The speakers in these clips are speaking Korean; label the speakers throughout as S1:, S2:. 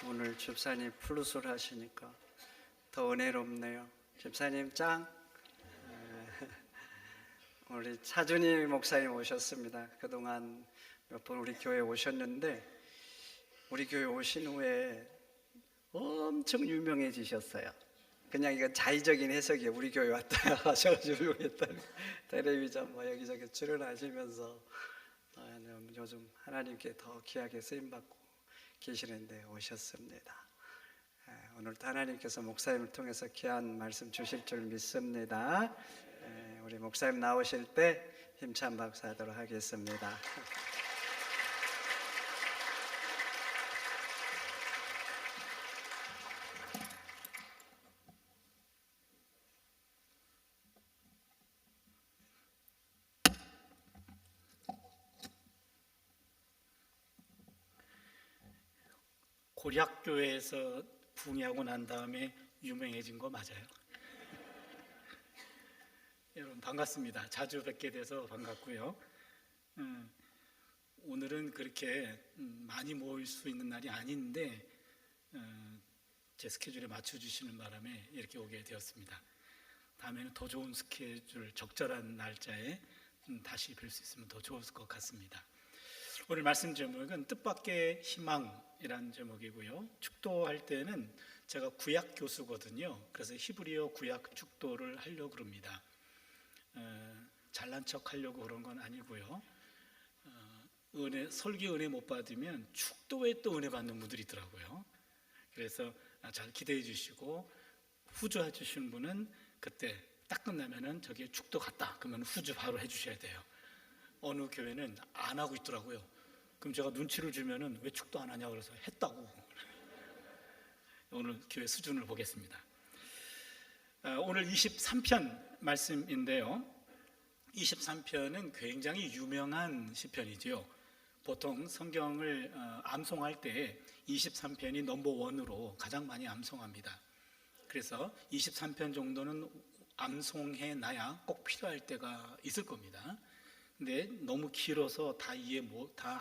S1: 오늘 집사님 플루스를 하시니까 더 은혜롭네요. 집사님 짱! 우리 차준희 목사님 오셨습니다. 그동안 몇 번 우리 교회 오셨는데 우리 교회 오신 후에 엄청 유명해지셨어요. 그냥 이건 자의적인 해석이에요. 우리 교회 왔다 하셔가지고 유명했다는. 텔레비전 뭐 여기저기 출연하시면서 요즘 하나님께 더 귀하게 쓰임받고 계시는데 오셨습니다. 오늘도 하나님께서 목사님을 통해서 귀한 말씀 주실 줄 믿습니다. 우리 목사님 나오실 때 힘찬 박수하도록 하겠습니다.
S2: 고략교회에서 붕괴하고 난 다음에 유명해진 거 맞아요? 여러분 반갑습니다. 자주 뵙게 돼서 반갑고요. 오늘은 그렇게 많이 모일 수 있는 날이 아닌데 제 스케줄에 맞춰주시는 바람에 이렇게 오게 되었습니다. 다음에는 더 좋은 스케줄, 적절한 날짜에 다시 뵐 수 있으면 더 좋을 것 같습니다. 오늘 말씀 제목은 뜻밖의 희망이라는 제목이고요. 축도할 때는 제가 구약 교수거든요. 그래서 히브리어 구약 축도를 하려고 합니다. 잘난 척 하려고 그런 건 아니고요. 설교 은혜 못 받으면 축도에 또 은혜 받는 분들이 있더라고요. 그래서 잘 기대해 주시고 후주해 주시는 분은 그때 딱 끝나면은 저기 축도 갔다 그러면 후주 바로 해 주셔야 돼요. 어느 교회는 안 하고 있더라고요. 그럼 제가 눈치를 주면은 왜 축도 안 하냐고 그래서 했다고. 오늘 교회 수준을 보겠습니다. 오늘 23편 말씀인데요. 23편은 굉장히 유명한 시편이죠. 보통 성경을 암송할 때 23편이 넘버원으로 가장 많이 암송합니다. 그래서 23편 정도는 암송해 놔야 꼭 필요할 때가 있을 겁니다. 근데 너무 길어서 다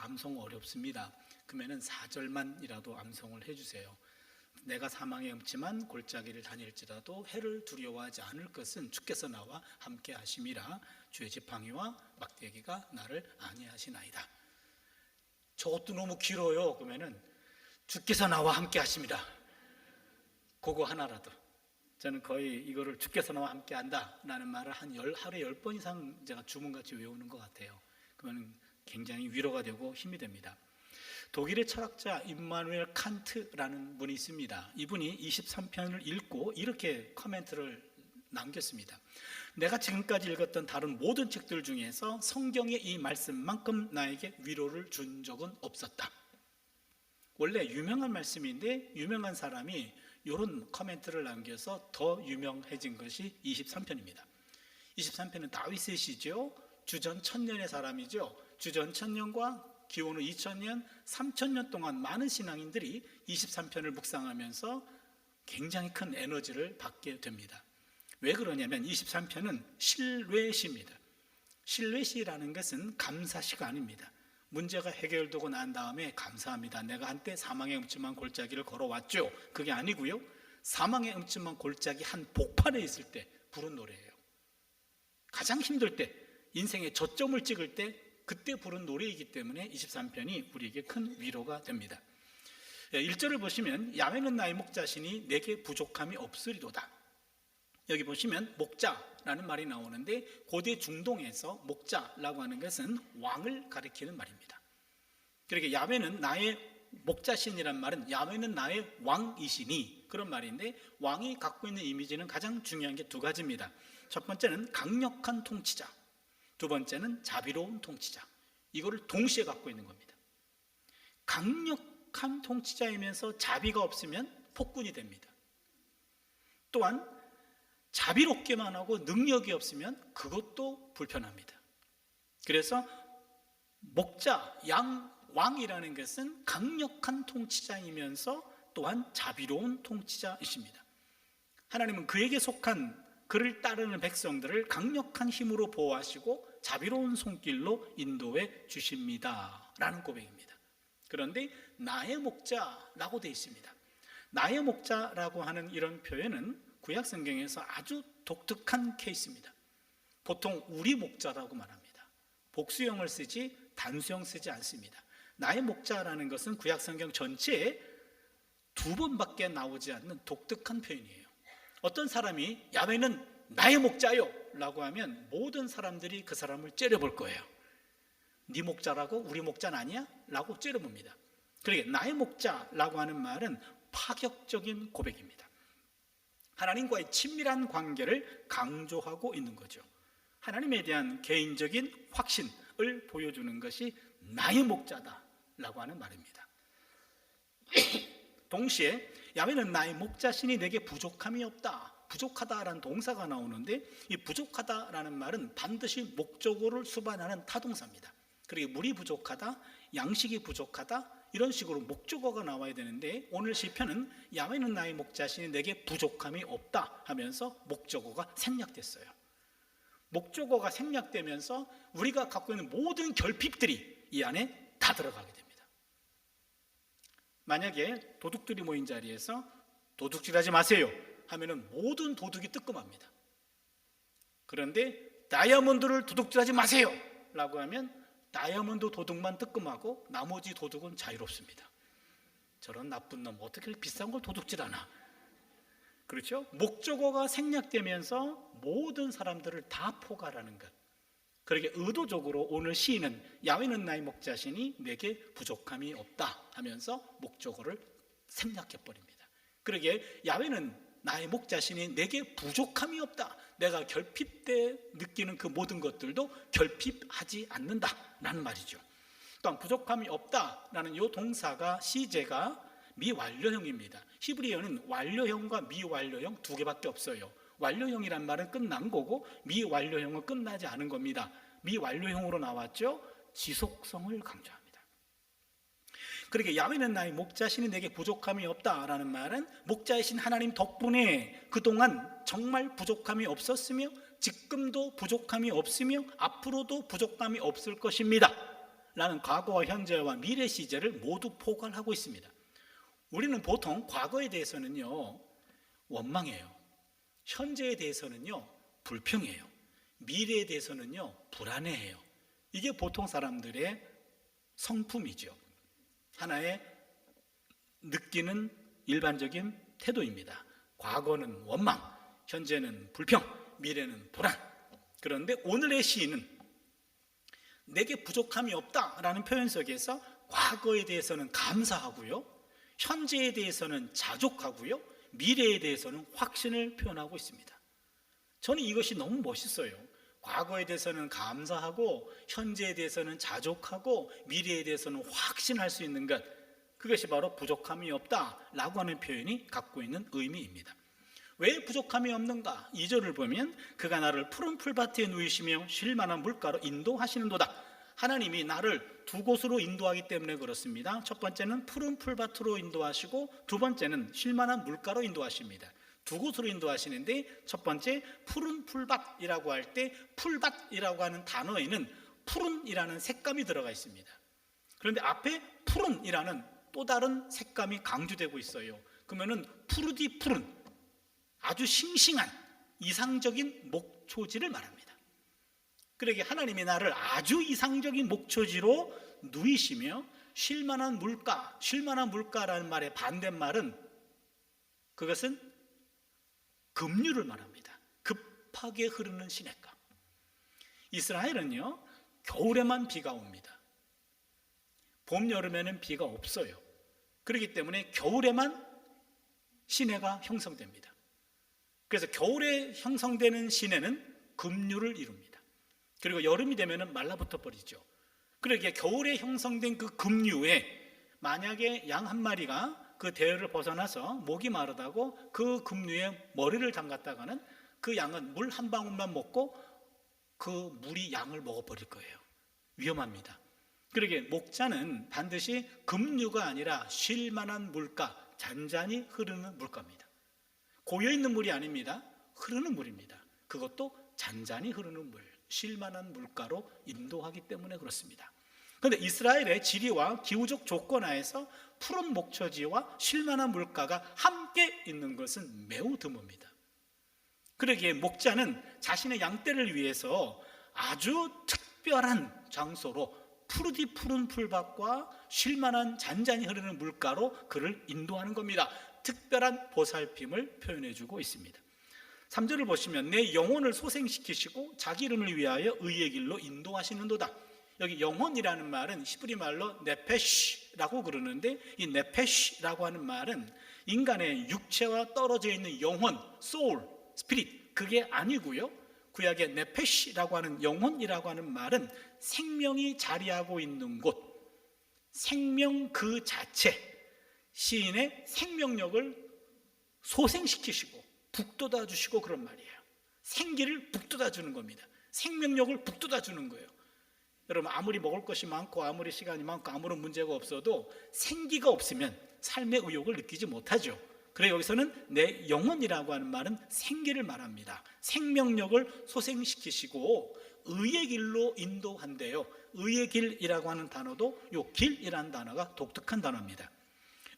S2: 암송 어렵습니다. 그러면은 4절만이라도 암송을 해주세요. 내가 사망의 음침한 골짜기를 다닐지라도 해를 두려워하지 않을 것은 주께서 나와 함께 하심이라. 주의 지팡이와 막대기가 나를 안위하시나이다. 저것도 너무 길어요. 그러면은 주께서 나와 함께 하심이라. 그거 하나라도. 저는 거의 이거를 주께서 나와 함께 한다라는 말을 하루에 10번 이상 제가 주문같이 외우는 것 같아요. 그러면 굉장히 위로가 되고 힘이 됩니다. 독일의 철학자 임마누엘 칸트라는 분이 있습니다. 이분이 23편을 읽고 이렇게 코멘트를 남겼습니다. 내가 지금까지 읽었던 다른 모든 책들 중에서 성경의 이 말씀만큼 나에게 위로를 준 적은 없었다. 원래 유명한 말씀인데 유명한 사람이 이런 코멘트를 남겨서 더 유명해진 것이 23편입니다. 23편은 다윗의 시죠. 주전 1000년의 사람이죠. 주전 1000년과 기원 후 2000년, 3000년 동안 많은 신앙인들이 23편을 묵상하면서 굉장히 큰 에너지를 받게 됩니다. 왜 그러냐면 23편은 신뢰시입니다. 신뢰시라는 것은 감사시가 아닙니다. 문제가 해결되고 난 다음에 감사합니다. 내가 한때 사망의 음침한 골짜기를 걸어왔죠. 그게 아니고요. 사망의 음침한 골짜기 한 복판에 있을 때 부른 노래예요. 가장 힘들 때, 인생의 저점을 찍을 때 그때 부른 노래이기 때문에 23편이 우리에게 큰 위로가 됩니다. 1절을 보시면 야훼는 나의 목자시니 내게 부족함이 없으리로다. 여기 보시면 목자라는 말이 나오는데 고대 중동에서 목자라고 하는 것은 왕을 가리키는 말입니다. 그러니까 야훼는 나의 목자신이란 말은 야훼는 나의 왕이시니 그런 말인데 왕이 갖고 있는 이미지는 가장 중요한 게 두 가지입니다. 첫 번째는 강력한 통치자, 두 번째는 자비로운 통치자. 이거를 동시에 갖고 있는 겁니다. 강력한 통치자이면서 자비가 없으면 폭군이 됩니다. 또한 자비롭게만 하고 능력이 없으면 그것도 불편합니다. 그래서 목자, 왕이라는 것은 강력한 통치자이면서 또한 자비로운 통치자이십니다. 하나님은 그에게 속한 그를 따르는 백성들을 강력한 힘으로 보호하시고 자비로운 손길로 인도해 주십니다 라는 고백입니다. 그런데 나의 목자라고 되어 있습니다. 나의 목자라고 하는 이런 표현은 구약 성경에서 아주 독특한 케이스입니다. 보통 우리 목자라고 말합니다. 복수형을 쓰지 단수형 쓰지 않습니다. 나의 목자라는 것은 구약 성경 전체에 2번밖에 나오지 않는 독특한 표현이에요. 어떤 사람이 야훼는 나의 목자요 라고 하면 모든 사람들이 그 사람을 째려볼 거예요. 네 목자라고? 우리 목자는 아니야? 라고 째려봅니다. 그러니까 나의 목자라고 하는 말은 파격적인 고백입니다. 하나님과의 친밀한 관계를 강조하고 있는 거죠. 하나님에 대한 개인적인 확신을 보여주는 것이 나의 목자다라고 하는 말입니다. 동시에 야훼는 나의 목자시니 내게 부족함이 없다. 부족하다라는 동사가 나오는데 이 부족하다라는 말은 반드시 목적어를 수반하는 타동사입니다. 그리고 물이 부족하다, 양식이 부족하다 이런 식으로 목적어가 나와야 되는데 오늘 시편은 야훼는 나의 목자시니 내게 부족함이 없다 하면서 목적어가 생략됐어요. 목적어가 생략되면서 우리가 갖고 있는 모든 결핍들이 이 안에 다 들어가게 됩니다. 만약에 도둑들이 모인 자리에서 도둑질하지 마세요 하면은 모든 도둑이 뜨끔합니다. 그런데 다이아몬드를 도둑질하지 마세요 라고 하면 다이아몬드 도둑만 뜨끔하고 나머지 도둑은 자유롭습니다. 저런 나쁜 놈 어떻게 비싼 걸 도둑질하나. 그렇죠? 목적어가 생략되면서 모든 사람들을 다 포괄하는 것. 그러게 의도적으로 오늘 시인은 야훼는 나의 목자시니 내게 부족함이 없다 하면서 목적어를 생략해버립니다. 그러게 야훼는 나의 목자시니 내게 부족함이 없다. 내가 결핍 때 느끼는 그 모든 것들도 결핍하지 않는다라는 말이죠. 또한 부족함이 없다라는 이 동사가 시제가 미완료형입니다. 히브리어는 완료형과 미완료형 2개밖에 없어요. 완료형이란 말은 끝난 거고 미완료형은 끝나지 않은 겁니다. 미완료형으로 나왔죠. 지속성을 강조합니다. 그러게 야훼는 나의 목자시니 내게 부족함이 없다라는 말은 목자이신 하나님 덕분에 그동안 정말 부족함이 없었으며 지금도 부족함이 없으며 앞으로도 부족함이 없을 것입니다 라는 과거와 현재와 미래 시제를 모두 포괄하고 있습니다. 우리는 보통 과거에 대해서는요 원망해요. 현재에 대해서는요 불평해요. 미래에 대해서는요 불안해해요. 이게 보통 사람들의 성품이죠. 하나의 느끼는 일반적인 태도입니다. 과거는 원망, 현재는 불평, 미래는 불안. 그런데 오늘의 시인은 내게 부족함이 없다라는 표현 속에서 과거에 대해서는 감사하고요, 현재에 대해서는 자족하고요, 미래에 대해서는 확신을 표현하고 있습니다. 저는 이것이 너무 멋있어요. 과거에 대해서는 감사하고 현재에 대해서는 자족하고 미래에 대해서는 확신할 수 있는 것, 그것이 바로 부족함이 없다라고 하는 표현이 갖고 있는 의미입니다. 왜 부족함이 없는가? 2절을 보면 그가 나를 푸른 풀밭에 누이시며 쉴 만한 물가로 인도하시는도다. 하나님이 나를 2곳으로 인도하기 때문에 그렇습니다. 첫 번째는 푸른 풀밭으로 인도하시고 두 번째는 쉴 만한 물가로 인도하십니다. 2곳으로 인도하시는데 첫 번째 푸른 풀밭이라고 할 때 풀밭이라고 하는 단어에는 푸른이라는 색감이 들어가 있습니다. 그런데 앞에 푸른이라는 또 다른 색감이 강조되고 있어요. 그러면은 푸르디 푸른, 아주 싱싱한 이상적인 목초지를 말합니다. 그러게 하나님이 나를 아주 이상적인 목초지로 누이시며 쉴만한 물가, 쉴만한 물가라는 말의 반대말은 그것은 급류를 말합니다. 급하게 흐르는 시냇가. 이스라엘은요 겨울에만 비가 옵니다. 봄, 여름에는 비가 없어요. 그렇기 때문에 겨울에만 시내가 형성됩니다. 그래서 겨울에 형성되는 시내는 급류를 이룹니다. 그리고 여름이 되면 말라붙어 버리죠. 그러기에 겨울에 형성된 그 급류에 만약에 양 한 마리가 그 대열을 벗어나서 목이 마르다고 그 급류에 머리를 담갔다가는 그 양은 물 한 방울만 먹고 그 물이 양을 먹어버릴 거예요. 위험합니다. 그러기에 목자는 반드시 급류가 아니라 쉴 만한 물가, 잔잔히 흐르는 물가입니다. 고여있는 물이 아닙니다. 흐르는 물입니다. 그것도 잔잔히 흐르는 물, 쉴 만한 물가로 인도하기 때문에 그렇습니다. 그런데 이스라엘의 지리와 기후적 조건 하에서 푸른 목초지와 쉴만한 물가가 함께 있는 것은 매우 드뭅니다. 그러기에 목자는 자신의 양떼를 위해서 아주 특별한 장소로 푸르디 푸른 풀밭과 쉴만한 잔잔히 흐르는 물가로 그를 인도하는 겁니다. 특별한 보살핌을 표현해주고 있습니다. 3절을 보시면 내 영혼을 소생시키시고 자기 이름을 위하여 의의 길로 인도하시는도다. 여기 영혼이라는 말은 히브리 말로 네페시라고 그러는데, 이 네페시라고 하는 말은 인간의 육체와 떨어져 있는 영혼, 소울, 스피릿, 그게 아니고요. 구약의 네페시라고 하는 영혼이라고 하는 말은 생명이 자리하고 있는 곳, 생명 그 자체, 시인의 생명력을 소생시키시고 북돋아 주시고 그런 말이에요. 생기를 북돋아 주는 겁니다. 생명력을 북돋아 주는 거예요. 여러분, 아무리 먹을 것이 많고 아무리 시간이 많고 아무런 문제가 없어도 생기가 없으면 삶의 의욕을 느끼지 못하죠. 그래 여기서는 내 영혼이라고 하는 말은 생기를 말합니다. 생명력을 소생시키시고 의의 길로 인도한대요. 의의 길이라고 하는 단어도 이 길이라는 단어가 독특한 단어입니다.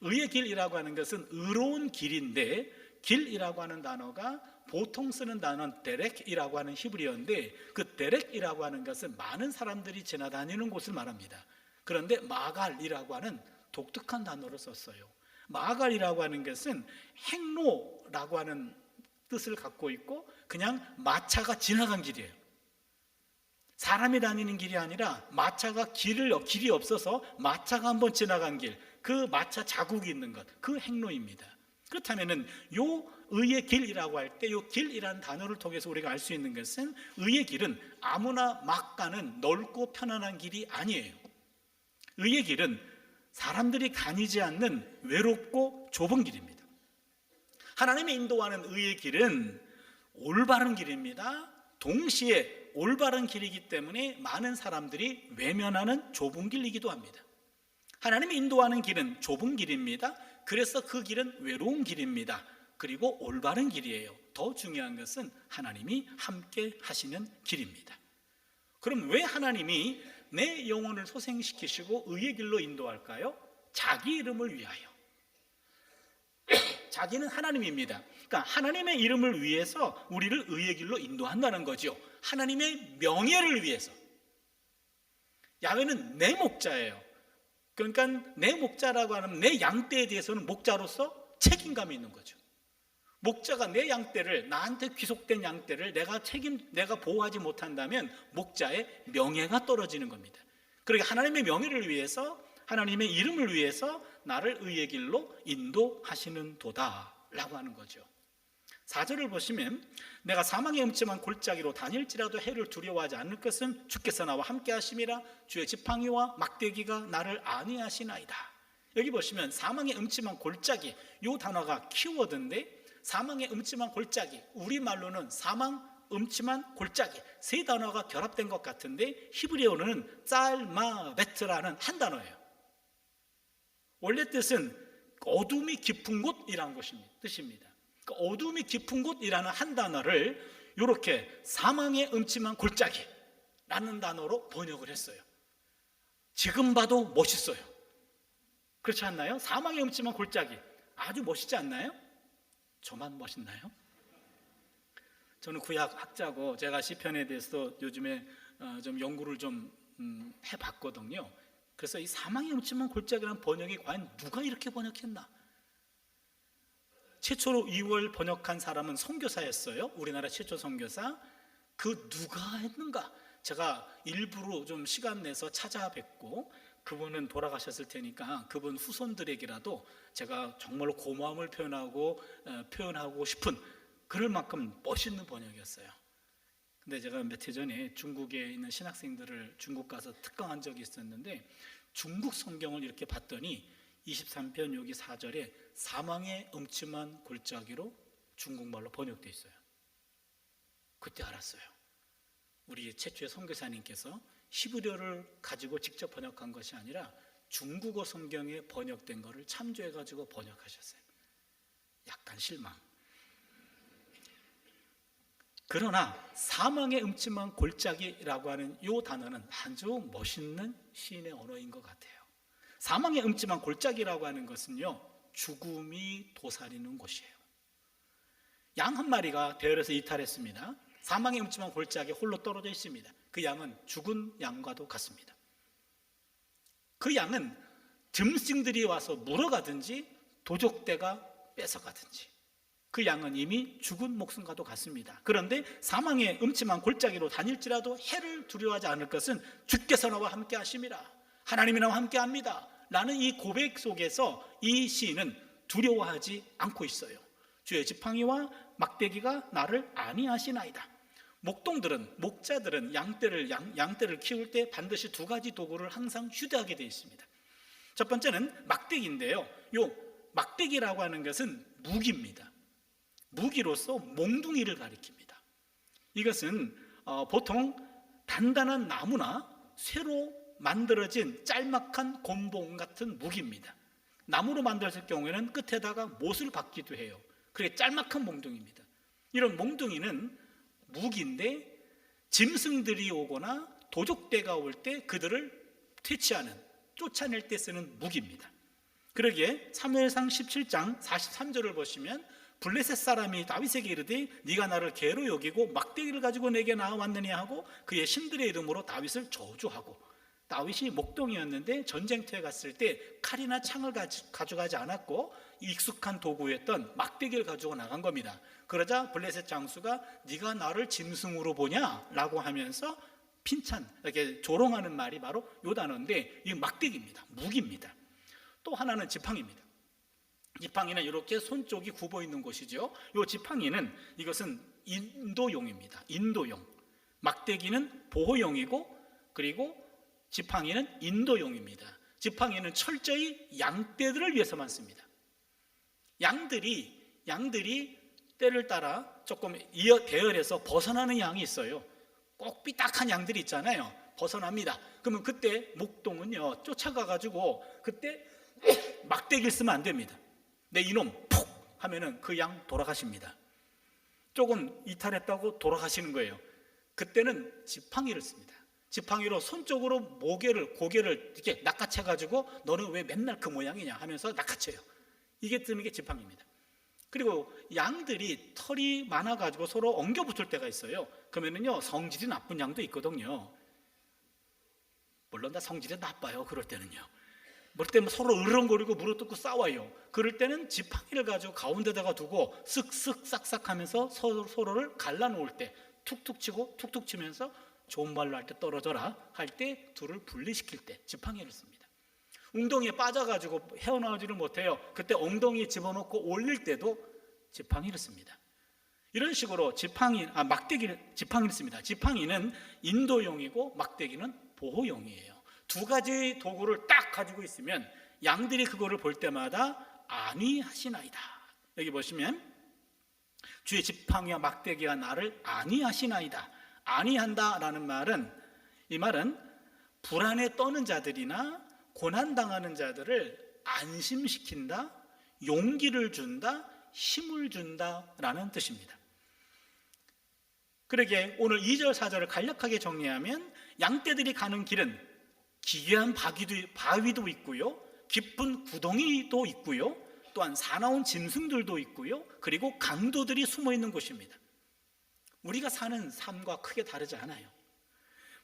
S2: 의의 길이라고 하는 것은 의로운 길인데, 길이라고 하는 단어가 보통 쓰는 단어는 데렉이라고 하는 히브리어인데, 그 데렉이라고 하는 것은 많은 사람들이 지나다니는 곳을 말합니다. 그런데 마갈이라고 하는 독특한 단어를 썼어요. 마갈이라고 하는 것은 행로라고 하는 뜻을 갖고 있고 그냥 마차가 지나간 길이에요. 사람이 다니는 길이 아니라 마차가 길이 없어서 마차가 한번 지나간 길, 그 마차 자국이 있는 것, 그 행로입니다. 그렇다면은 요 의의 길이라고 할 때 요 길이라는 단어를 통해서 우리가 알 수 있는 것은 의의 길은 아무나 막 가는 넓고 편안한 길이 아니에요. 의의 길은 사람들이 다니지 않는 외롭고 좁은 길입니다. 하나님의 인도하는 의의 길은 올바른 길입니다. 동시에 올바른 길이기 때문에 많은 사람들이 외면하는 좁은 길이기도 합니다. 하나님이 인도하는 길은 좁은 길입니다. 그래서 그 길은 외로운 길입니다. 그리고 올바른 길이에요. 더 중요한 것은 하나님이 함께 하시는 길입니다. 그럼 왜 하나님이 내 영혼을 소생시키시고 의의 길로 인도할까요? 자기 이름을 위하여. 자기는 하나님입니다. 그러니까 하나님의 이름을 위해서 우리를 의의 길로 인도한다는 거죠. 하나님의 명예를 위해서. 야훼는 내 목자예요. 그러니까 내 목자라고 하면 내 양떼에 대해서는 목자로서 책임감이 있는 거죠. 목자가 내 양떼를, 나한테 귀속된 양떼를 내가 보호하지 못한다면 목자의 명예가 떨어지는 겁니다. 그러니까 하나님의 명예를 위해서, 하나님의 이름을 위해서 나를 의의 길로 인도하시는 도다라고 하는 거죠. 4절을 보시면 내가 사망의 음침한 골짜기로 다닐지라도 해를 두려워하지 않을 것은 주께서 나와 함께 하심이라. 주의 지팡이와 막대기가 나를 안위하시나이다. 여기 보시면 사망의 음침한 골짜기, 이 단어가 키워드인데, 사망의 음침한 골짜기, 우리말로는 사망, 음침한 골짜기, 세 단어가 결합된 것 같은데 히브리어로는 짤마베트라는 한 단어예요. 원래 뜻은 어둠이 깊은 곳이라는 뜻입니다. 그러니까 어둠이 깊은 곳이라는 한 단어를 이렇게 사망의 음침한 골짜기라는 단어로 번역을 했어요. 지금 봐도 멋있어요. 그렇지 않나요? 사망의 음침한 골짜기, 아주 멋있지 않나요? 저만 멋있나요? 저는 구약 학자고 제가 시편에 대해서 요즘에 좀 연구를 좀 해봤거든요. 그래서 이 사망의 음침한 골짜기라는 번역이 과연 누가 이렇게 번역했나? 최초로 2월 번역한 사람은 선교사였어요. 우리나라 최초 선교사. 그 누가 했는가? 제가 일부러 좀 시간 내서 찾아뵙고, 그분은 돌아가셨을 테니까 그분 후손들에게라도 제가 정말로 고마움을 표현하고 싶은 그럴 만큼 멋있는 번역이었어요. 근데 제가 몇 해 전에 중국에 있는 신학생들을 중국 가서 특강한 적이 있었는데, 중국 성경을 이렇게 봤더니 23편 여기 4절에 사망의 음침한 골짜기로 중국말로 번역되어 있어요. 그때 알았어요. 우리 최초의 선교사님께서 히브리어를 가지고 직접 번역한 것이 아니라 중국어 성경에 번역된 것을 참조해가지고 번역하셨어요. 약간 실망. 그러나 사망의 음침한 골짜기라고 하는 이 단어는 아주 멋있는 시인의 언어인 것 같아요. 사망의 음침한 골짜기라고 하는 것은요, 죽음이 도사리는 곳이에요. 양 한 마리가 대열에서 이탈했습니다. 사망의 음침한 골짜기에 홀로 떨어져 있습니다. 그 양은 죽은 양과도 같습니다. 그 양은 짐승들이 와서 물어가든지 도적대가 뺏어가든지 그 양은 이미 죽은 목숨과도 같습니다. 그런데 사망의 음침한 골짜기로 다닐지라도 해를 두려워하지 않을 것은 주께서 나와 함께 하심이라, 하나님이 나와 함께 합니다 라는 이 고백 속에서 이 시인은 두려워하지 않고 있어요. 주의 지팡이와 막대기가 나를 안위하시나이다. 목자들은 양떼를 키울 때 반드시 두 가지 도구를 항상 휴대하게 되어 있습니다. 첫 번째는 막대기인데요, 이 막대기라고 하는 것은 무기입니다. 무기로서 몽둥이를 가리킵니다. 이것은 보통 단단한 나무나 쇠로 만들어진 짤막한 곤봉 같은 무기입니다. 나무로 만들었을 경우에는 끝에다가 못을 박기도 해요. 그게 짤막한 몽둥이입니다. 이런 몽둥이는 무기인데 짐승들이 오거나 도적대가 올 때 그들을 퇴치하는, 쫓아낼 때 쓰는 무기입니다. 그러기에 사무엘상 17장 43절을 보시면 블레셋 사람이 다윗에게 이르되 네가 나를 개로 여기고 막대기를 가지고 내게 나와왔느냐 하고 그의 신들의 이름으로 다윗을 저주하고, 다윗이 목동이었는데 전쟁터에 갔을 때 칼이나 창을 가져가지 않았고 익숙한 도구였던 막대기를 가지고 나간 겁니다. 그러자 블레셋 장수가 네가 나를 짐승으로 보냐 라고 하면서 핀찬, 이렇게 조롱하는 말이 바로 이 단어인데, 이 막대기입니다. 무기입니다. 또 하나는 지팡이입니다. 지팡이는 이렇게 손 쪽이 굽어 있는 곳이죠. 이 지팡이는, 이것은 인도용입니다. 인도용. 막대기는 보호용이고, 그리고 지팡이는 인도용입니다. 지팡이는 철저히 양떼들을 위해서만 씁니다. 양들이 때를 따라 조금 대열에서 벗어나는 양이 있어요. 꼭 삐딱한 양들이 있잖아요. 벗어납니다. 그러면 그때 목동은요, 쫓아가가지고 그때 막대기를 쓰면 안 됩니다. 내 이놈 푹 하면은 그 양 돌아가십니다. 조금 이탈했다고 돌아가시는 거예요. 그때는 지팡이를 씁니다. 지팡이로 손 쪽으로 고개를 이렇게 낚아채가지고 너는 왜 맨날 그 모양이냐 하면서 낚아채요. 이게 뜨는 게 지팡이입니다. 그리고 양들이 털이 많아가지고 서로 엉겨붙을 때가 있어요. 그러면은요, 성질이 나쁜 양도 있거든요. 물론 다 성질이 나빠요. 그럴 때는요. 그럴 때는 서로 으르렁거리고 물어뜯고 싸워요. 그럴 때는 지팡이를 가지고 가운데다가 두고 쓱쓱 싹싹 하면서 서로를 갈라놓을 때 툭툭 치고 툭툭 치면서 좋은 말로 할 때 떨어져라 할 때 둘을 분리시킬 때 지팡이를 씁니다. 웅덩이에 빠져가지고 헤어나오지를 못해요. 그때 엉덩이에 집어넣고 올릴 때도 지팡이를 씁니다. 이런 식으로 지팡이를 씁니다. 지팡이는 인도용이고 막대기는 보호용이에요. 두 가지 도구를 딱 가지고 있으면 양들이 그거를 볼 때마다 안위하시나이다. 여기 보시면 주의 지팡이와 막대기가 나를 안위하시나이다. 안위한다라는 말은, 이 말은 불안에 떠는 자들이나 고난당하는 자들을 안심시킨다, 용기를 준다, 힘을 준다라는 뜻입니다. 그러게 오늘 2절 4절을 간략하게 정리하면 양떼들이 가는 길은 기괴한 바위도 있고요, 깊은 구덩이도 있고요, 또한 사나운 짐승들도 있고요, 그리고 강도들이 숨어있는 곳입니다. 우리가 사는 삶과 크게 다르지 않아요.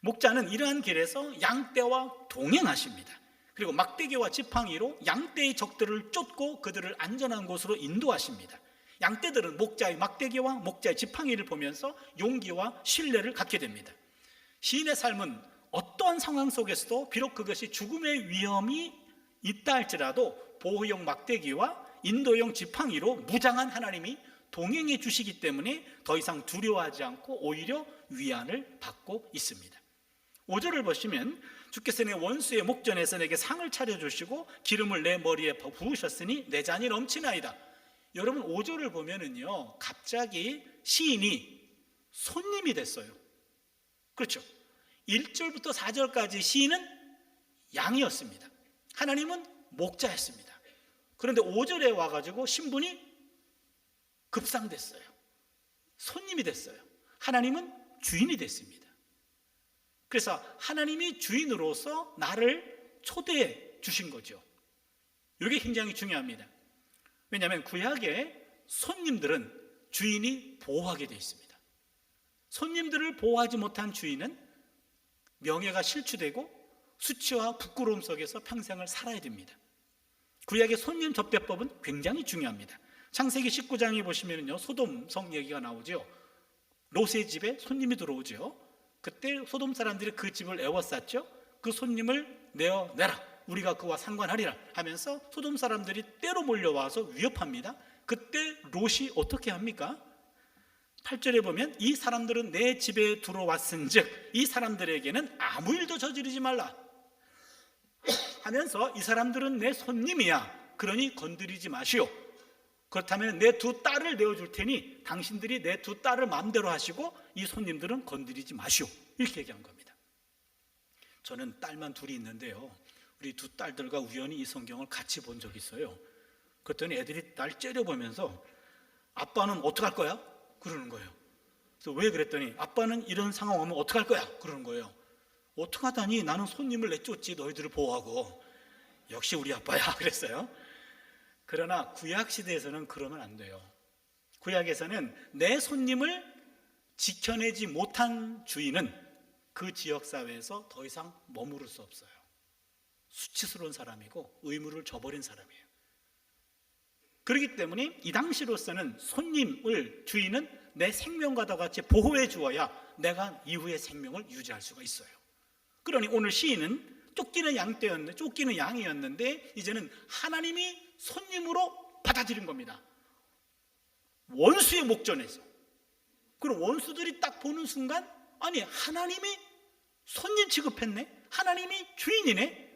S2: 목자는 이러한 길에서 양떼와 동행하십니다. 그리고 막대기와 지팡이로 양떼의 적들을 쫓고 그들을 안전한 곳으로 인도하십니다. 양떼들은 목자의 막대기와 목자의 지팡이를 보면서 용기와 신뢰를 갖게 됩니다. 시인의 삶은 어떠한 상황 속에서도 비록 그것이 죽음의 위험이 있다 할지라도 보호용 막대기와 인도용 지팡이로 무장한 하나님이 동행해 주시기 때문에 더 이상 두려워하지 않고 오히려 위안을 받고 있습니다. 5절을 보시면 주께서 내 원수의 목전에서 내게 상을 차려주시고 기름을 내 머리에 부으셨으니 내 잔이 넘치나이다. 여러분 5절을 보면은요, 갑자기 시인이 손님이 됐어요. 그렇죠? 1절부터 4절까지 시인은 양이었습니다. 하나님은 목자였습니다. 그런데 5절에 와가지고 신분이 급상됐어요. 손님이 됐어요. 하나님은 주인이 됐습니다. 그래서 하나님이 주인으로서 나를 초대해 주신 거죠. 이게 굉장히 중요합니다. 왜냐하면 구약의 손님들은 주인이 보호하게 되어 있습니다. 손님들을 보호하지 못한 주인은 명예가 실추되고 수치와 부끄러움 속에서 평생을 살아야 됩니다. 구약의 손님 접대법은 굉장히 중요합니다. 창세기 19장에 보시면요, 소돔 성 얘기가 나오죠. 롯의 집에 손님이 들어오죠. 그때 소돔 사람들이 그 집을 에워쌌죠. 그 손님을 내어내라, 우리가 그와 상관하리라 하면서 소돔 사람들이 때로 몰려와서 위협합니다. 그때 롯이 어떻게 합니까? 8절에 보면 이 사람들은 내 집에 들어왔은즉 이 사람들에게는 아무 일도 저지르지 말라 하면서 이 사람들은 내 손님이야, 그러니 건드리지 마시오. 그렇다면 내 두 딸을 내어줄 테니 당신들이 내 두 딸을 마음대로 하시고 이 손님들은 건드리지 마시오, 이렇게 얘기한 겁니다. 저는 딸만 둘이 있는데요, 우리 두 딸들과 우연히 이 성경을 같이 본 적이 있어요. 그랬더니 애들이 날 째려보면서 아빠는 어떡할 거야? 그러는 거예요. 그래서 왜 그랬더니 아빠는 이런 상황 오면 어떡할 거야? 그러는 거예요. 어떡하다니, 나는 손님을 내쫓지 너희들을 보호하고. 역시 우리 아빠야 그랬어요. 그러나 구약시대에서는 그러면 안 돼요. 구약에서는 내 손님을 지켜내지 못한 주인은 그 지역사회에서 더 이상 머무를 수 없어요. 수치스러운 사람이고 의무를 저버린 사람이에요. 그렇기 때문에 이 당시로서는 손님을 주인은 내 생명과도 같이 보호해 주어야 내가 이후의 생명을 유지할 수가 있어요. 그러니 오늘 시인은 쫓기는 양이었는데 이제는 하나님이 손님으로 받아들인 겁니다. 원수의 목전에서. 그럼 원수들이 딱 보는 순간, 아니 하나님이 손님 취급했네, 하나님이 주인이네.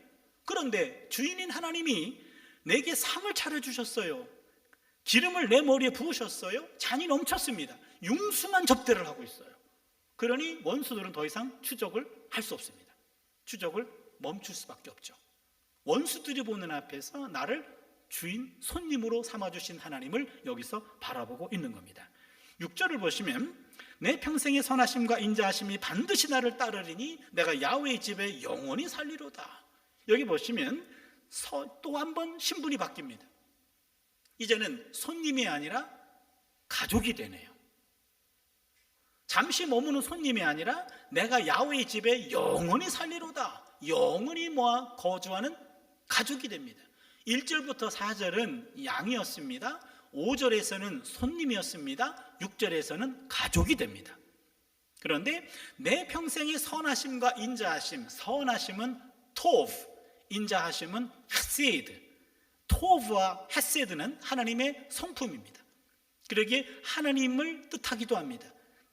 S2: 그런데 주인인 하나님이 내게 상을 차려주셨어요. 기름을 내 머리에 부으셨어요. 잔이 넘쳤습니다. 융숭한 접대를 하고 있어요. 그러니 원수들은 더 이상 추적을 할 수 없습니다. 추적을 멈출 수밖에 없죠. 원수들이 보는 앞에서 나를 주인, 손님으로 삼아주신 하나님을 여기서 바라보고 있는 겁니다. 6절을 보시면 내 평생의 선하심과 인자하심이 반드시 나를 따르리니 내가 야훼의 집에 영원히 살리로다. 여기 보시면 또 한 번 신분이 바뀝니다. 이제는 손님이 아니라 가족이 되네요. 잠시 머무는 손님이 아니라 내가 야훼의 집에 영원히 살리로다. 영원히 모아 거주하는 가족이 됩니다. 1절부터 4절은 양이었습니다. 5절에서는 손님이었습니다. 6절에서는 가족이 됩니다. 그런데 내 평생의 선하심과 인자하심, 선하심은 토브, 인자하심은 헤세드. 토브와 헤세드는 하나님의 성품입니다. 그러기에 하나님을 뜻하기도 합니다.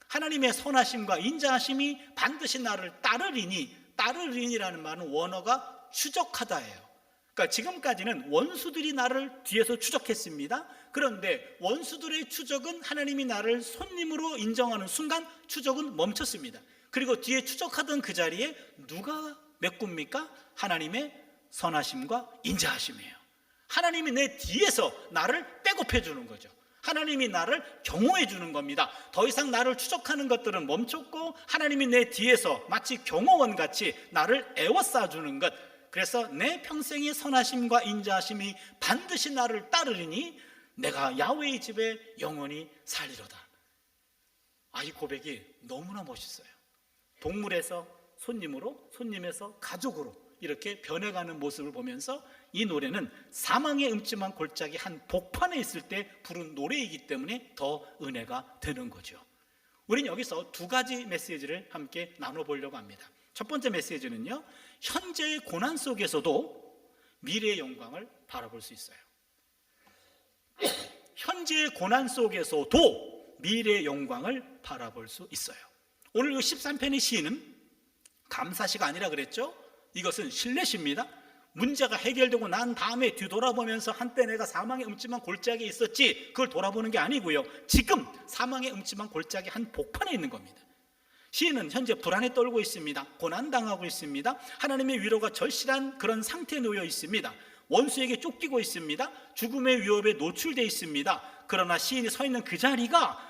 S2: 하나님의 선하심과 인자하심이 반드시 나를 따르리니, 따르리니라는 말은 원어가 추적하다예요. 그러니까 지금까지는 원수들이 나를 뒤에서 추적했습니다. 그런데 원수들의 추적은 하나님이 나를 손님으로 인정하는 순간 추적은 멈췄습니다. 그리고 뒤에 추적하던 그 자리에 누가 메꿉니까? 하나님의 선하심과 인자하심이에요. 하나님이 내 뒤에서 나를 백업해 주는 거죠. 하나님이 나를 경호해 주는 겁니다. 더 이상 나를 추적하는 것들은 멈췄고 하나님이 내 뒤에서 마치 경호원 같이 나를 에워싸 주는 것. 그래서 내 평생의 선하심과 인자하심이 반드시 나를 따르리니 내가 야훼의 집에 영원히 살리로다. 이 고백이 너무나 멋있어요. 동물에서 손님으로, 손님에서 가족으로 이렇게 변해가는 모습을 보면서 이 노래는 사망의 음침한 골짜기 한 복판에 있을 때 부른 노래이기 때문에 더 은혜가 되는 거죠. 우리는 여기서 두 가지 메시지를 함께 나눠보려고 합니다. 첫 번째 메시지는요, 현재의 고난 속에서도 미래의 영광을 바라볼 수 있어요. 현재의 고난 속에서도 미래의 영광을 바라볼 수 있어요. 오늘 13편의 시인은 감사시가 아니라 그랬죠. 이것은 신뢰시입니다. 문제가 해결되고 난 다음에 뒤돌아보면서 한때 내가 사망의 음침한 골짜기에 있었지, 그걸 돌아보는 게 아니고요, 지금 사망의 음침한 골짜기 한 복판에 있는 겁니다. 시인은 현재 불안에 떨고 있습니다. 고난당하고 있습니다. 하나님의 위로가 절실한 그런 상태에 놓여 있습니다. 원수에게 쫓기고 있습니다. 죽음의 위협에 노출되어 있습니다. 그러나 시인이 서 있는 그 자리가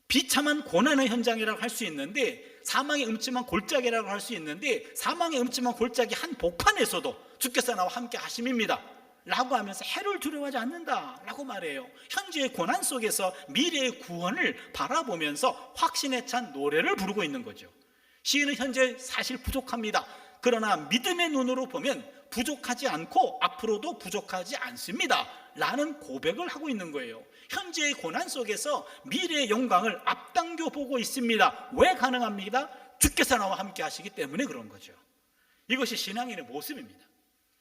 S2: 비참한 고난의 현장이라고 할 수 있는데, 사망의 음침한 골짜기라고 할 수 있는데, 사망의 음침한 골짜기 한 복판에서도 주께서 나와 함께 하심입니다 라고 하면서 해를 두려워하지 않는다 라고 말해요. 현재의 고난 속에서 미래의 구원을 바라보면서 확신에 찬 노래를 부르고 있는 거죠. 시인은 현재 사실 부족합니다. 그러나 믿음의 눈으로 보면 부족하지 않고 앞으로도 부족하지 않습니다 라는 고백을 하고 있는 거예요. 현재의 고난 속에서 미래의 영광을 앞당겨 보고 있습니다. 왜 가능합니다? 주께서 나와 함께 하시기 때문에 그런 거죠. 이것이 신앙인의 모습입니다.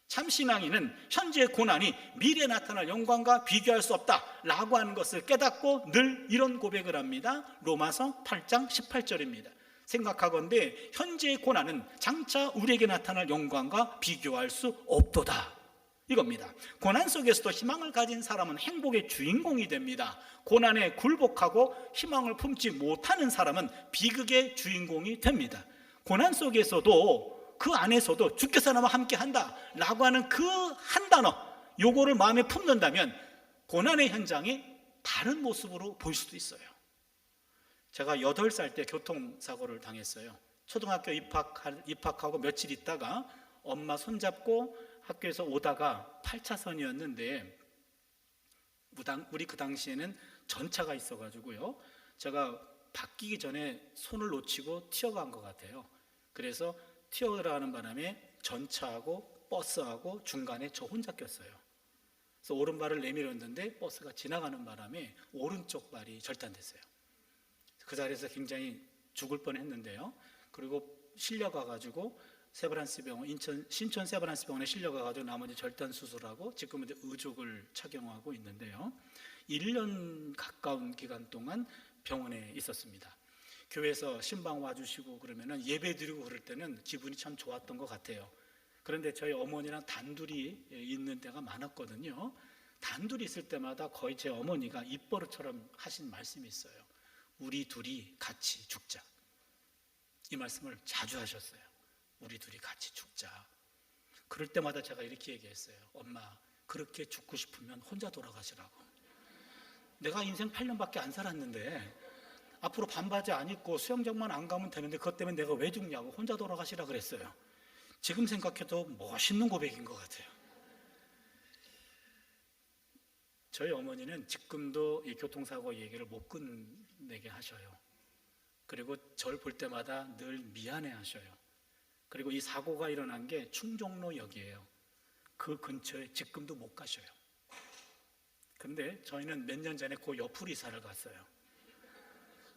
S2: 참 신앙인은 현재의 고난이 미래에 나타날 영광과 비교할 수 없다라고 하는 것을 깨닫고 늘 이런 고백을 합니다. 로마서 8장 18절입니다. 생각하건대 현재의 고난은 장차 우리에게 나타날 영광과 비교할 수 없도다, 이겁니다. 고난 속에서도 희망을 가진 사람은 행복의 주인공이 됩니다. 고난에 굴복하고 희망을 품지 못하는 사람은 비극의 주인공이 됩니다. 고난 속에서도 그 안에서도 주께서 나와 함께 한다 라고 하는 그 한 단어, 요거를 마음에 품는다면 고난의 현장이 다른 모습으로 보일 수도 있어요. 제가 8살 때 교통사고를 당했어요. 초등학교 입학하고 며칠 있다가 엄마 손잡고 학교에서 오다가 8차선이었는데 우리 그 당시에는 전차가 있어가지고요, 제가 바뀌기 전에 손을 놓치고 튀어간 것 같아요. 그래서 튀어들어가는 바람에 전차하고 버스하고 중간에 저 혼자 꼈어요. 그래서 오른발을 내밀었는데 버스가 지나가는 바람에 오른쪽 발이 절단됐어요. 그 자리에서 굉장히 죽을 뻔했는데요. 그리고 실려가가지고 세브란스 병원, 신촌 세브란스 병원에 실려가가지고 나머지 절단 수술하고 지금은 의족을 착용하고 있는데요. 1년 가까운 기간 동안 병원에 있었습니다. 교회에서 신방 와주시고 그러면은 예배 드리고 그럴 때는 기분이 참 좋았던 것 같아요. 그런데 저희 어머니랑 단둘이 있는 때가 많았거든요. 단둘이 있을 때마다 거의 제 어머니가 입버릇처럼 하신 말씀이 있어요. 우리 둘이 같이 죽자. 이 말씀을 자주 하셨어요. 우리 둘이 같이 죽자. 그럴 때마다 제가 이렇게 얘기했어요. 엄마, 그렇게 죽고 싶으면 혼자 돌아가시라고. 내가 인생 8년밖에 안 살았는데 앞으로 반바지 안 입고 수영장만 안 가면 되는데 그것 때문에 내가 왜 죽냐고 혼자 돌아가시라 그랬어요. 지금 생각해도 멋있는 고백인 것 같아요. 저희 어머니는 지금도 이 교통사고 얘기를 못 끝내게 하셔요. 그리고 저를 볼 때마다 늘 미안해 하셔요. 그리고 이 사고가 일어난 게 충정로역이에요. 그 근처에 지금도 못 가셔요. 근데 저희는 몇 년 전에 그 옆으로 이사를 갔어요.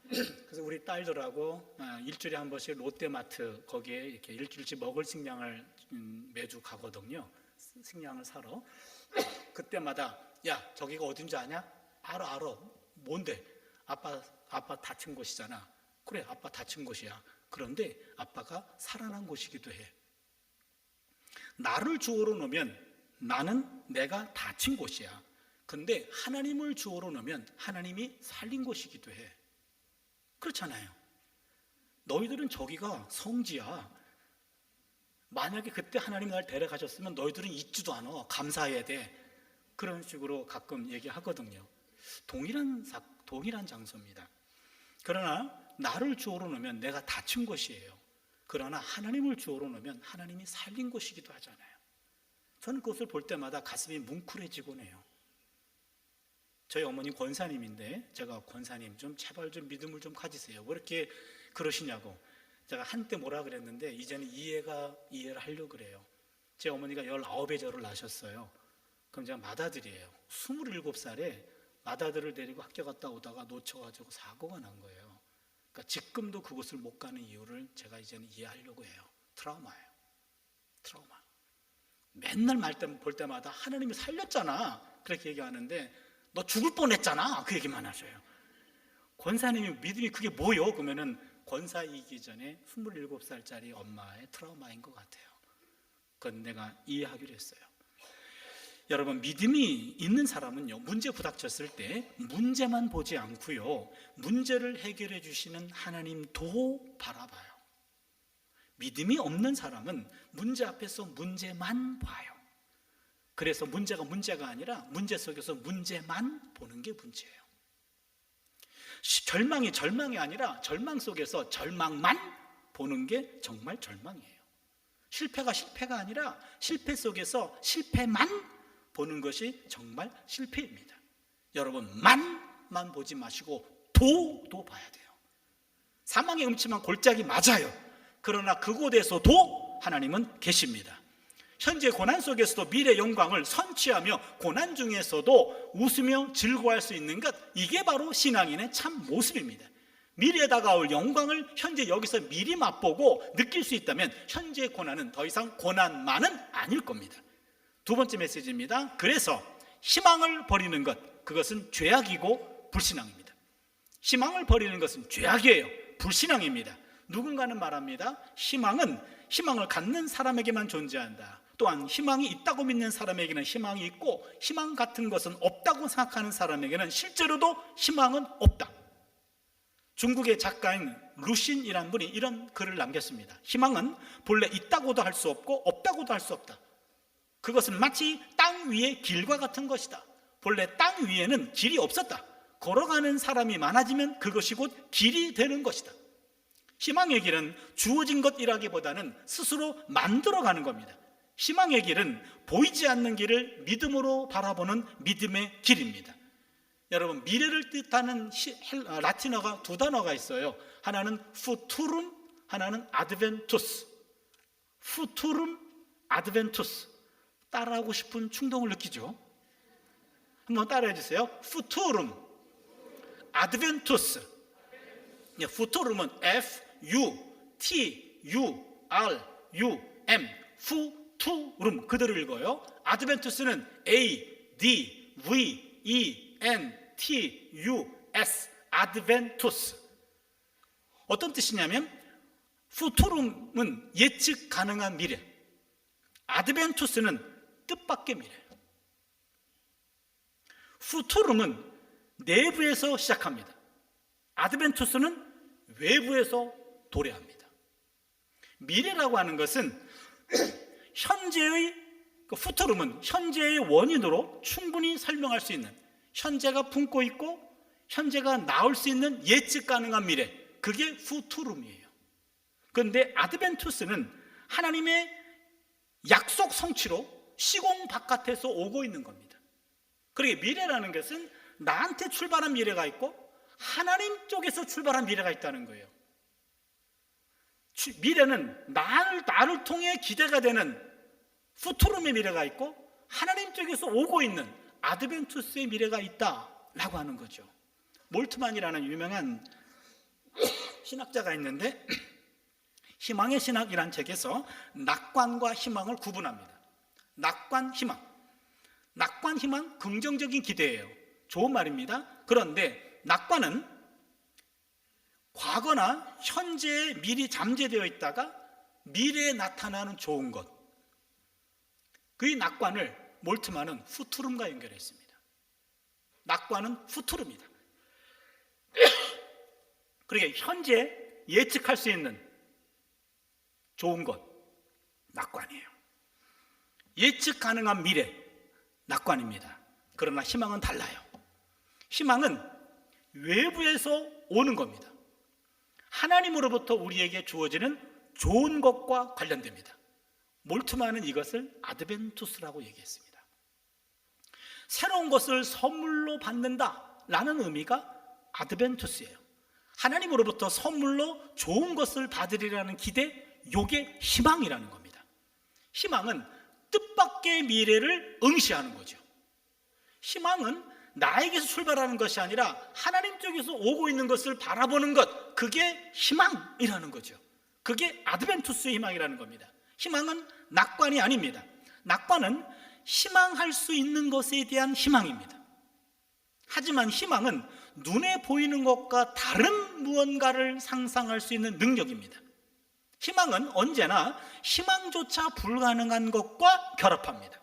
S2: 그래서 우리 딸들하고 일주일에 한 번씩 롯데마트 거기에 이렇게 일주일치 먹을 식량을 매주 가거든요. 식량을 사러. 그때마다 야, 저기가 어딘지 아냐? 알아. 뭔데? 아빠 다친 곳이잖아. 그래, 아빠 다친 곳이야. 그런데 아빠가 살아난 곳이기도 해. 나를 주어로 놓으면 나는 내가 다친 곳이야. 근데 하나님을 주어로 놓으면 하나님이 살린 곳이기도 해. 그렇잖아요. 너희들은 저기가 성지야. 만약에 그때 하나님이 날 데려가셨으면 너희들은 잊지도 않아. 감사해야 돼. 그런 식으로 가끔 얘기하거든요. 동일한 장소입니다. 그러나 나를 주어로 놓으면 내가 다친 곳이에요. 그러나 하나님을 주어로 놓으면 하나님이 살린 곳이기도 하잖아요. 저는 그것을 볼 때마다 가슴이 뭉클해지곤 해요. 저희 어머니 권사님인데 제가 권사님 좀 제발 좀 믿음을 좀 가지세요. 왜 이렇게 그러시냐고. 제가 한때 뭐라 그랬는데 이제는 이해를 하려고 그래요. 제 어머니가 19의 저를 낳으셨어요. 그럼 제가 맏아들이에요. 27살에 맏아들을 데리고 학교 갔다 오다가 놓쳐가지고 사고가 난 거예요. 그러니까 지금도 그곳을 못 가는 이유를 제가 이제는 이해하려고 해요. 트라우마예요. 트라우마. 맨날 볼 때마다 하나님이 살렸잖아. 그렇게 얘기하는데 너 죽을 뻔했잖아. 그 얘기만 하셔요. 권사님이 믿음이 그게 뭐요? 그러면은 권사이기 전에 27살짜리 엄마의 트라우마인 것 같아요. 그건 내가 이해하기로 했어요. 여러분, 믿음이 있는 사람은요, 문제 부닥쳤을 때 문제만 보지 않고요, 문제를 해결해 주시는 하나님도 바라봐요. 믿음이 없는 사람은 문제 앞에서 문제만 봐요. 그래서 문제가 아니라 문제 속에서 문제만 보는 게 문제예요. 절망이 아니라 절망 속에서 절망만 보는 게 정말 절망이에요. 실패가 아니라 실패 속에서 실패만 보는 것이 정말 실패입니다. 여러분, 만만 보지 마시고 도도 봐야 돼요. 사망의 음침한 골짜기 맞아요. 그러나 그곳에서도 하나님은 계십니다. 현재 고난 속에서도 미래 영광을 선취하며 고난 중에서도 웃으며 즐거워할 수 있는 것, 이게 바로 신앙인의 참 모습입니다. 미래에 다가올 영광을 현재 여기서 미리 맛보고 느낄 수 있다면 현재 고난은 더 이상 고난만은 아닐 겁니다. 두 번째 메시지입니다. 그래서 희망을 버리는 것, 그것은 죄악이고 불신앙입니다. 희망을 버리는 것은 죄악이에요. 불신앙입니다. 누군가는 말합니다. 희망을 갖는 사람에게만 존재한다. 또한 희망이 있다고 믿는 사람에게는 희망이 있고, 희망 같은 것은 없다고 생각하는 사람에게는 실제로도 희망은 없다. 중국의 작가인 루신이라는 분이 이런 글을 남겼습니다. 희망은 본래 있다고도 할 수 없고 없다고도 할 수 없다. 그것은 마치 땅 위의 길과 같은 것이다. 본래 땅 위에는 길이 없었다. 걸어가는 사람이 많아지면 그것이 곧 길이 되는 것이다. 희망의 길은 주어진 것이라기보다는 스스로 만들어가는 겁니다. 희망의 길은 보이지 않는 길을 믿음으로 바라보는 믿음의 길입니다. 여러분, 미래를 뜻하는 라틴어가 두 단어가 있어요. 하나는 futurum, 하나는 adventus. futurum, adventus. 따라하고 싶은 충동을 느끼죠? 한번 따라해 주세요. futurum, adventus. futurum은 F-U-T-U-R-U-M, futurum 그대로 읽어요. adventus는 A-D-V-E-N-T-U-S, adventus. 어떤 뜻이냐면 futurum은 예측 가능한 미래, adventus는 뜻밖의 미래. futurum은 내부에서 시작합니다. adventus는 외부에서 도래합니다. 미래라고 하는 것은 현재의 futurum은 현재의 원인으로 충분히 설명할 수 있는, 현재가 품고 있고 현재가 나올 수 있는 예측 가능한 미래, 그게 futurum이에요. 그런데 adventus는 하나님의 약속 성취로 시공 바깥에서 오고 있는 겁니다. 그러니까 미래라는 것은 나한테 출발한 미래가 있고 하나님 쪽에서 출발한 미래가 있다는 거예요. 미래는 나를 통해 기대가 되는 futurum의 미래가 있고, 하나님 쪽에서 오고 있는 adventus의 미래가 있다라고 하는 거죠. 몰트만이라는 유명한 신학자가 있는데, 희망의 신학이라는 책에서 낙관과 희망을 구분합니다. 낙관, 희망. 낙관, 희망, 긍정적인 기대예요. 좋은 말입니다. 그런데 낙관은 과거나 현재에 미리 잠재되어 있다가 미래에 나타나는 좋은 것, 그 낙관을 몰트만은 futurum과 연결했습니다. 낙관은 futurum이다. 그러니까 현재 예측할 수 있는 좋은 것, 낙관이에요. 예측 가능한 미래, 낙관입니다. 그러나 희망은 달라요. 희망은 외부에서 오는 겁니다. 하나님으로부터 우리에게 주어지는 좋은 것과 관련됩니다. 몰트만은 이것을 아드벤투스라고 얘기했습니다. 새로운 것을 선물로 받는다라는 의미가 아드벤투스예요. 하나님으로부터 선물로 좋은 것을 받으리라는 기대, 요게 희망이라는 겁니다. 희망은 뜻밖의 미래를 응시하는 거죠. 희망은 나에게서 출발하는 것이 아니라 하나님 쪽에서 오고 있는 것을 바라보는 것, 그게 희망이라는 거죠. 그게 아드벤투스의 희망이라는 겁니다. 희망은 낙관이 아닙니다. 낙관은 희망할 수 있는 것에 대한 희망입니다. 하지만 희망은 눈에 보이는 것과 다른 무언가를 상상할 수 있는 능력입니다. 희망은 언제나 희망조차 불가능한 것과 결합합니다.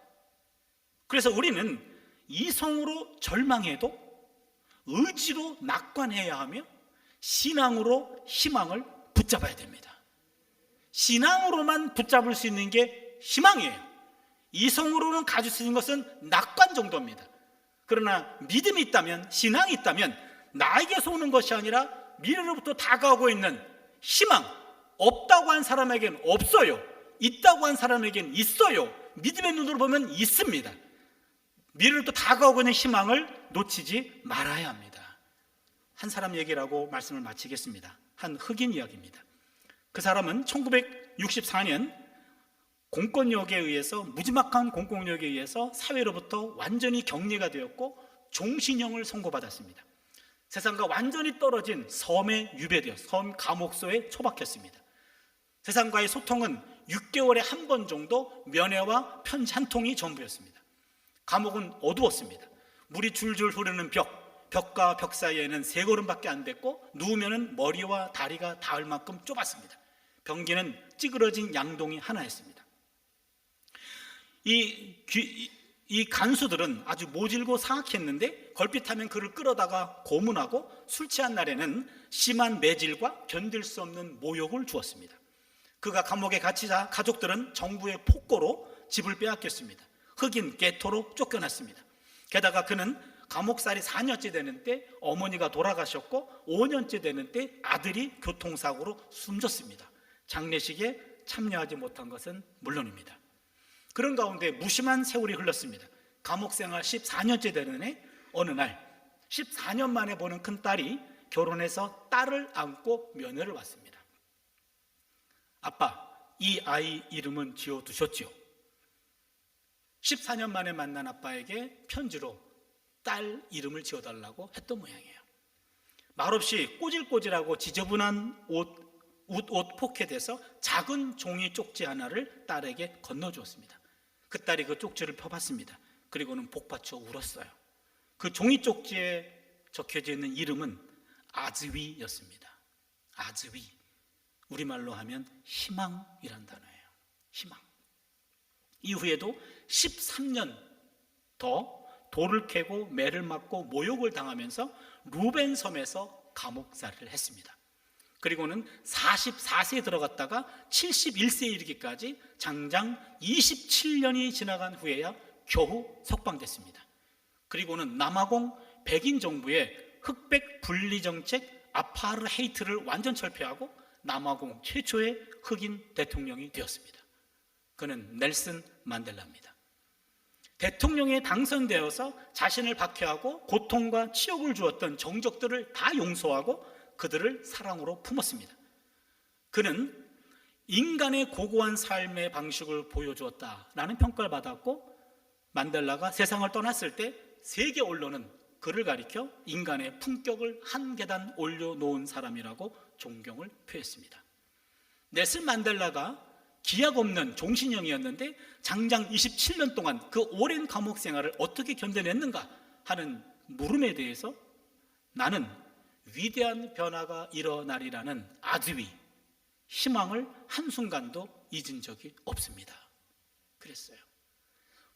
S2: 그래서 우리는 이성으로 절망해도 의지로 낙관해야 하며 신앙으로 희망을 붙잡아야 됩니다. 신앙으로만 붙잡을 수 있는 게 희망이에요. 이성으로는 가질 수 있는 것은 낙관 정도입니다. 그러나 믿음이 있다면, 신앙이 있다면 나에게서 오는 것이 아니라 미래로부터 다가오고 있는 희망, 없다고 한 사람에겐 없어요. 있다고 한 사람에겐 있어요. 믿음의 눈으로 보면 있습니다. 미래로부터 다가오고 있는 희망을 놓치지 말아야 합니다. 한 사람 얘기를 하고 말씀을 마치겠습니다. 한 흑인 이야기입니다. 그 사람은 1964년 공권력에 의해서, 무지막한 공권력에 의해서 사회로부터 완전히 격리가 되었고 종신형을 선고받았습니다. 세상과 완전히 떨어진 섬에 유배되어 섬 감옥소에 처박혔습니다. 세상과의 소통은 6개월에 한 번 정도 면회와 편지 한 통이 전부였습니다. 감옥은 어두웠습니다. 물이 줄줄 흐르는 벽과 벽 사이에는 3걸음밖에 안 됐고 누우면 머리와 다리가 닿을 만큼 좁았습니다. 변기는 찌그러진 양동이 하나였습니다. 이 간수들은 아주 모질고 사악했는데 걸핏하면 그를 끌어다가 고문하고 술 취한 날에는 심한 매질과 견딜 수 없는 모욕을 주었습니다. 그가 감옥에 갇히자 가족들은 정부의 폭거로 집을 빼앗겼습니다. 흑인 게토로 쫓겨났습니다. 게다가 그는 감옥살이 4년째 되는 때 어머니가 돌아가셨고 5년째 되는 때 아들이 교통사고로 숨졌습니다. 장례식에 참여하지 못한 것은 물론입니다. 그런 가운데 무심한 세월이 흘렀습니다. 감옥생활 14년째 되는 해 어느 날 14년 만에 보는 큰딸이 결혼해서 딸을 안고 면회를 왔습니다. 아빠, 이 아이 이름은 지어두셨지요? 14년 만에 만난 아빠에게 편지로 딸 이름을 지어달라고 했던 모양이에요. 말없이 꼬질꼬질하고 지저분한 옷 포켓에서 작은 종이 쪽지 하나를 딸에게 건너주었습니다. 그 딸이 그 쪽지를 펴봤습니다. 그리고는 복받쳐 울었어요. 그 종이 쪽지에 적혀져 있는 이름은 아즈위였습니다. 아즈위, 우리말로 하면 희망이란 단어예요. 희망. 이후에도 13년 더 돌을 캐고 매를 맞고 모욕을 당하면서 루벤 섬에서 감옥살이를 했습니다. 그리고는 44세에 들어갔다가 71세에 이르기까지 장장 27년이 지나간 후에야 겨우 석방됐습니다. 그리고는 남아공 백인 정부의 흑백 분리 정책 아파르헤이트를 완전 철폐하고 남아공 최초의 흑인 대통령이 되었습니다. 그는 넬슨 만델라입니다. 대통령에 당선되어서 자신을 박해하고 고통과 치욕을 주었던 정적들을 다 용서하고 그들을 사랑으로 품었습니다. 그는 인간의 고고한 삶의 방식을 보여주었다라는 평가를 받았고, 만델라가 세상을 떠났을 때 세계 언론은 그를 가리켜 인간의 품격을 한 계단 올려놓은 사람이라고 존경을 표했습니다. 넬슨 만델라가 기약 없는 종신형이었는데 장장 27년 동안 그 오랜 감옥 생활을 어떻게 견뎌냈는가 하는 물음에 대해서 나는 위대한 변화가 일어나리라는 아즈위, 희망을 한순간도 잊은 적이 없습니다. 그랬어요.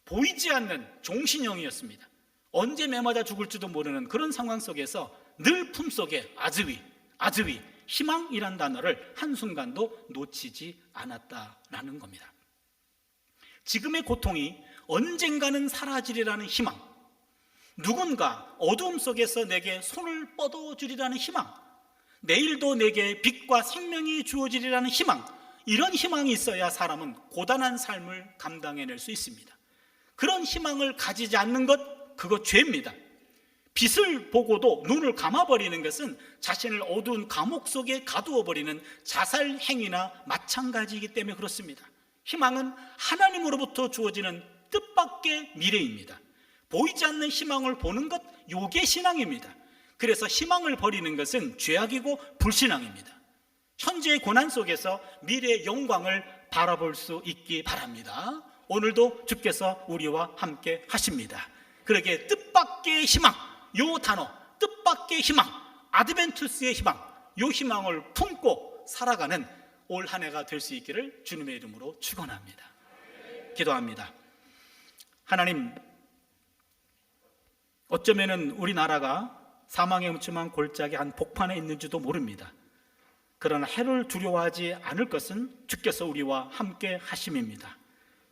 S2: 보이지 않는 종신형이었습니다. 언제 매맞아 죽을지도 모르는 그런 상황 속에서 늘 품속에 아즈위, 희망이란 단어를 한순간도 놓치지 않았다라는 겁니다. 지금의 고통이 언젠가는 사라지리라는 희망, 누군가 어두움 속에서 내게 손을 뻗어주리라는 희망, 내일도 내게 빛과 생명이 주어지리라는 희망, 이런 희망이 있어야 사람은 고단한 삶을 감당해낼 수 있습니다. 그런 희망을 가지지 않는 것, 그거 죄입니다. 빛을 보고도 눈을 감아버리는 것은 자신을 어두운 감옥 속에 가두어버리는 자살 행위나 마찬가지이기 때문에 그렇습니다. 희망은 하나님으로부터 주어지는 뜻밖의 미래입니다. 보이지 않는 희망을 보는 것, 요게 신앙입니다. 그래서 희망을 버리는 것은 죄악이고 불신앙입니다. 현재의 고난 속에서 미래의 영광을 바라볼 수 있기 바랍니다. 오늘도 주께서 우리와 함께 하십니다. 그러기에 뜻밖의 희망, 요 단어, 뜻밖의 희망, 아드벤투스의 희망, 요 희망을 품고 살아가는 올 한 해가 될 수 있기를 주님의 이름으로 축원합니다. 기도합니다. 하나님, 어쩌면은 우리나라가 사망의 음침한 골짜기 한 복판에 있는지도 모릅니다. 그러나 해를 두려워하지 않을 것은 주께서 우리와 함께 하심입니다.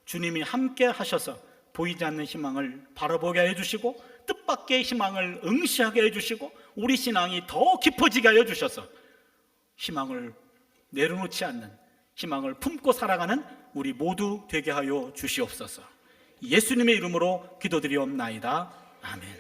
S2: 주님이 함께 하셔서 보이지 않는 희망을 바라보게 해주시고 뜻밖의 희망을 응시하게 해주시고 우리 신앙이 더 깊어지게 하여 주셔서 희망을 내려놓지 않는, 희망을 품고 살아가는 우리 모두 되게 하여 주시옵소서. 예수님의 이름으로 기도드리옵나이다. 아멘.